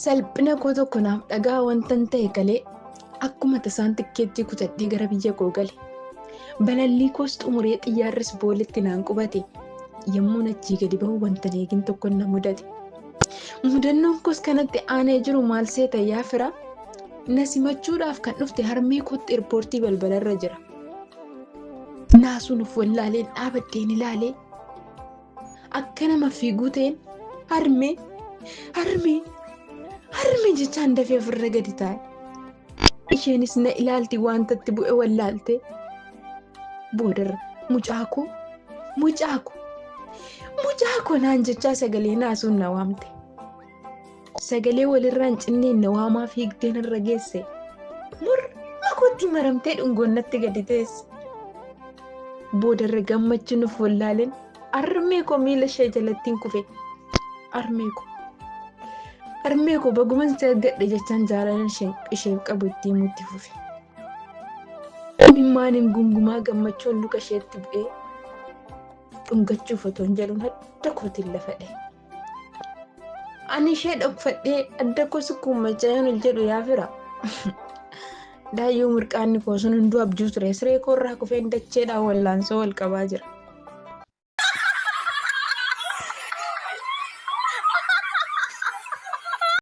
salphina koo tokko naaf dhagaa wantan ta'e galee akkuma tasaan tikkeetti kutadhee gara biyya koo gale. Balallii koos xumuree xiyyaarris booletti naan qubate. Yemmuun achii gadi bahu wanta eegin tokko na mudate. Mudannoon koos kanatti aanee jiru maal seeta yaa fira? Na simachuudhaaf kan dhufte harmee kootti eerpoortii balbalarra jira. Naasuun of wallaaleen dhaabadheen ilaalee akka nama fiiguu ta'een harmee jechaan dafee ofirra gadi taa'e. Isheenis na ilaalti wantatti bu'e wallaalte. Boodarra mucaa koo naan jechaa sagalee naasuun na waamte. Sagalee walirraan cinneen na waamaa fiigdeen irra geesse. Morma kootti maramtee dhungoonnatti gadi teesse. Boodarra gammachuun of wallaaleen harmee koo miila ishee jalattiin kufe. Harmee koo baguman isa gadhe jechaan jaalala isheen qabu ittiin mutti fufe. Imimmaan gungumaa gammachuun luka isheetti bu'ee dhungachuuf otoo hin jedhuun adda kootiin lafa dha'e. Ani ishee dhokfadhee adda koo sukkuumachaa hin jedhu yaa fira. Daayyoo mirqaanni koo sun hunduu abjuu ture. Siree koo irraa kufeen dacheedhaan wallaansoo wal qabaa jira.